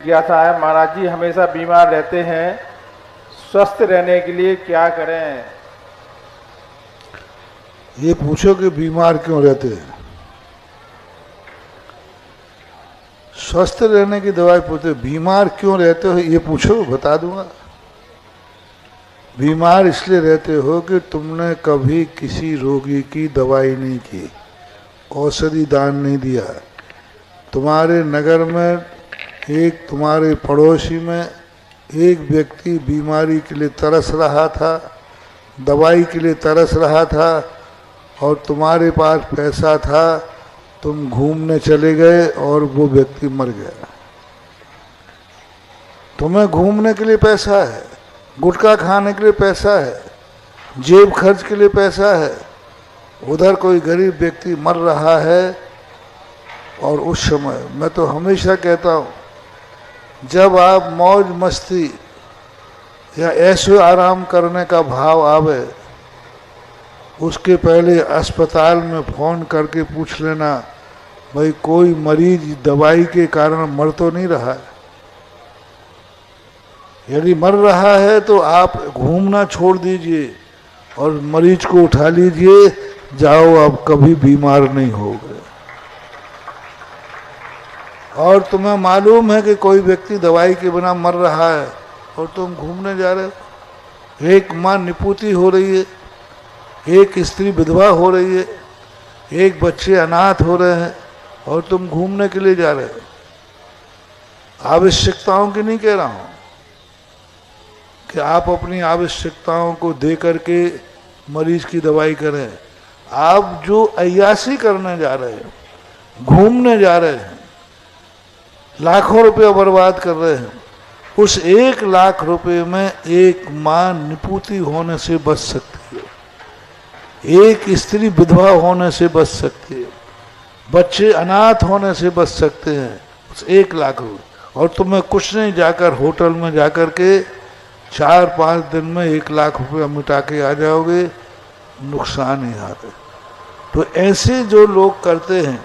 जिज्ञासा है महाराज जी, हमेशा बीमार रहते हैं, स्वस्थ रहने के लिए क्या करें? ये पूछो कि बीमार क्यों रहते हैं। स्वस्थ रहने की दवाई पूछते, बीमार क्यों रहते हो ये पूछो, बता दूंगा। बीमार इसलिए रहते हो कि तुमने कभी किसी रोगी की दवाई नहीं की, औषधि दान नहीं दिया। तुम्हारे नगर में एक तुम्हारे पड़ोसी में एक व्यक्ति बीमारी के लिए तरस रहा था, दवाई के लिए तरस रहा था, और तुम्हारे पास पैसा था, तुम घूमने चले गए और वो व्यक्ति मर गया। तुम्हें घूमने के लिए पैसा है, गुटखा खाने के लिए पैसा है, जेब खर्च के लिए पैसा है, उधर कोई गरीब व्यक्ति मर रहा है। और उस समय मैं तो हमेशा कहता हूँ, जब आप मौज मस्ती या ऐशो आराम करने का भाव आवे, उसके पहले अस्पताल में फ़ोन करके पूछ लेना, भाई कोई मरीज दवाई के कारण मर तो नहीं रहा है। यदि मर रहा है तो आप घूमना छोड़ दीजिए और मरीज को उठा लीजिए, जाओ आप कभी बीमार नहीं होगे। और तुम्हें मालूम है कि कोई व्यक्ति दवाई के बिना मर रहा है और तुम घूमने जा रहे हो। एक माँ निपुती हो रही है, एक स्त्री विधवा हो रही है, एक बच्चे अनाथ हो रहे हैं और तुम घूमने के लिए जा रहे हो। आवश्यकताओं की नहीं कह रहा हूँ कि आप अपनी आवश्यकताओं को दे करके मरीज की दवाई करें। आप जो अय्यासी करने जा रहे हैं, घूमने जा रहे हैं, लाखों रुपया बर्बाद कर रहे हैं, उस 1 लाख रुपए में एक माँ निपुती होने से बच सकती है, एक स्त्री विधवा होने से बच सकती है, बच्चे अनाथ होने से बच सकते हैं उस 1 लाख रुपये। और तुम्हें कुछ नहीं, जाकर होटल में जाकर के 4-5 दिन में 1 लाख रुपया मिटा के आ जाओगे, नुकसान ही आता है। तो ऐसे जो लोग करते हैं,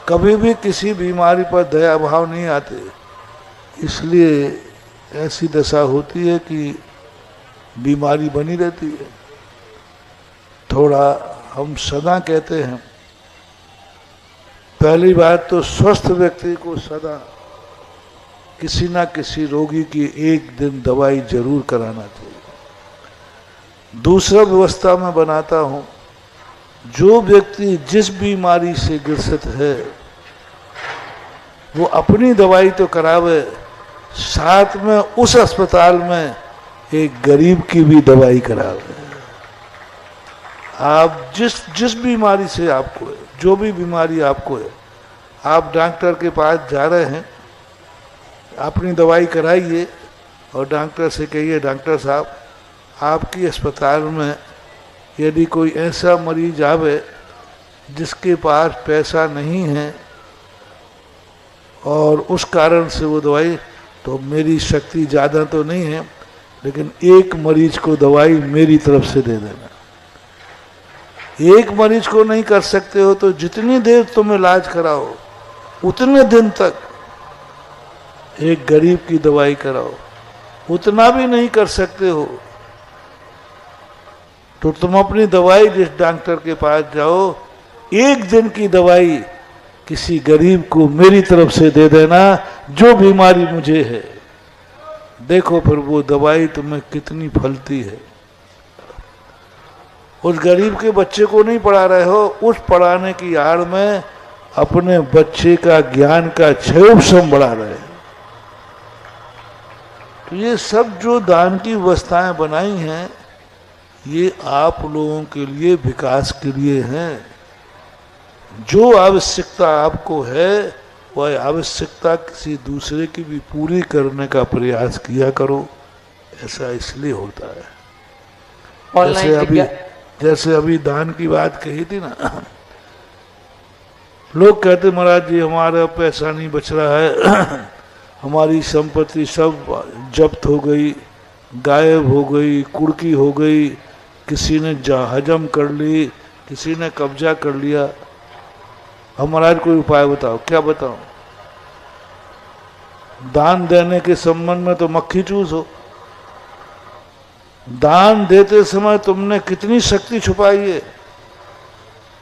कभी भी किसी बीमारी पर दया भाव नहीं आते, इसलिए ऐसी दशा होती है कि बीमारी बनी रहती है। थोड़ा हम सदा कहते हैं, पहली बात तो स्वस्थ व्यक्ति को सदा किसी ना किसी रोगी की 1 दिन दवाई जरूर कराना चाहिए। दूसरा व्यवस्था मैं बनाता हूँ, जो व्यक्ति जिस बीमारी से ग्रसित है वो अपनी दवाई तो करावे, साथ में उस अस्पताल में एक गरीब की भी दवाई करावे। आप जिस बीमारी से आपको है, जो भी बीमारी आपको है, आप डॉक्टर के पास जा रहे हैं, अपनी दवाई कराइए और डॉक्टर से कहिए, डॉक्टर साहब आपकी अस्पताल में यदि कोई ऐसा मरीज आवे जिसके पास पैसा नहीं है और उस कारण से वो दवाई, तो मेरी शक्ति ज़्यादा तो नहीं है, लेकिन एक मरीज को दवाई मेरी तरफ से दे देना। एक मरीज को नहीं कर सकते हो तो जितनी देर तुम इलाज कराओ उतने दिन तक एक गरीब की दवाई कराओ। उतना भी नहीं कर सकते हो तो तुम अपनी दवाई जिस डॉक्टर के पास जाओ, 1 दिन की दवाई किसी गरीब को मेरी तरफ से दे देना, जो बीमारी मुझे है। देखो फिर वो दवाई तुम्हें कितनी फलती है। उस गरीब के बच्चे को नहीं पढ़ा रहे हो, उस पढ़ाने की आड़ में अपने बच्चे का ज्ञान का क्षयोपशम बढ़ा रहे हैं। तो ये सब जो दान की व्यवस्थाएं बनाई हैं, ये आप लोगों के लिए, विकास के लिए हैं। जो आवश्यकता आपको है वह आवश्यकता किसी दूसरे की भी पूरी करने का प्रयास किया करो। ऐसा इसलिए होता है। जैसे अभी दान की बात कही थी ना, लोग कहते महाराज जी हमारा पैसा नहीं बच रहा है, हमारी संपत्ति सब जब्त हो गई, गायब हो गई, कुड़की हो गई, किसी ने हजम कर ली, किसी ने कब्जा कर लिया। अब महाराज कोई उपाय बताओ। क्या बताओ? दान देने के संबंध में तो मक्खी चूस हो। दान देते समय तुमने कितनी शक्ति छुपाई है।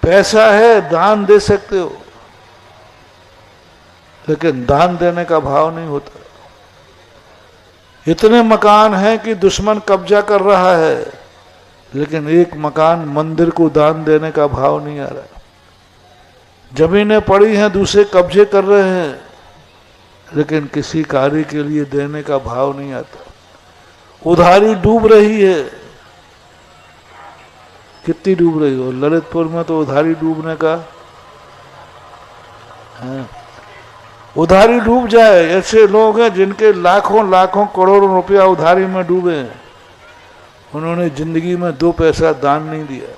पैसा है, दान दे सकते हो, लेकिन दान देने का भाव नहीं होता। इतने मकान हैं कि दुश्मन कब्जा कर रहा है, लेकिन एक मकान मंदिर को दान देने का भाव नहीं आ रहा। जमीनें पड़ी हैं, दूसरे कब्जे कर रहे हैं, लेकिन किसी कार्य के लिए देने का भाव नहीं आता। उधारी डूब रही है। कितनी डूब रही हो? ललितपुर में तो उधारी डूबने का है। उधारी डूब जाए, ऐसे लोग हैं जिनके लाखों लाखों करोड़ों रुपया उधारी में डूबे हैं। उन्होंने जिंदगी में 2 पैसा दान नहीं दिया,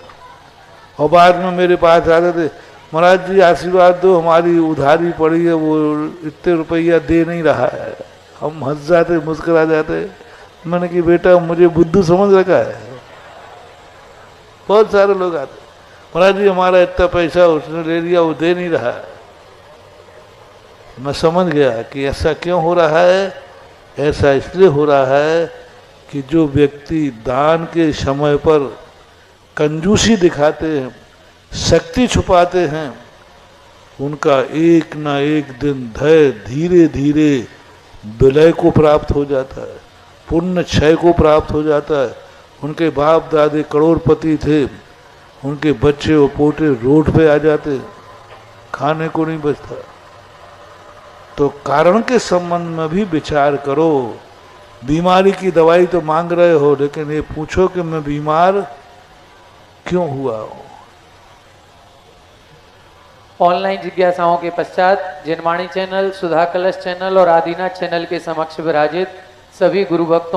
और बाद में मेरे पास आते थे, महाराज जी आशीर्वाद दो, हमारी उधारी पड़ी है, वो इतने रुपया दे नहीं रहा है। हम हंस जाते, मुस्कुरा जाते। मैंने कि बेटा मुझे बुद्धू समझ रखा है। बहुत सारे लोग आते, महाराज जी हमारा इतना पैसा उसने ले लिया, वो दे नहीं रहा है। मैं समझ गया कि ऐसा क्यों हो रहा है। ऐसा इसलिए हो रहा है कि जो व्यक्ति दान के समय पर कंजूसी दिखाते हैं, शक्ति छुपाते हैं, उनका एक ना एक दिन धीरे धीरे विलय को प्राप्त हो जाता है, पुण्य क्षय को प्राप्त हो जाता है। उनके बाप दादे करोड़पति थे, उनके बच्चे और पोते रोड पे आ जाते, खाने को नहीं बचता। तो कारण के संबंध में भी विचार करो। बीमारी की दवाई तो मांग रहे हो, लेकिन ये पूछो कि मैं बीमार क्यों हुआ हूं। ऑनलाइन जिज्ञासाओं के पश्चात जिनवाणी चैनल, सुधा कलश चैनल और आदिनाथ चैनल के समक्ष विराजित सभी गुरु भक्तों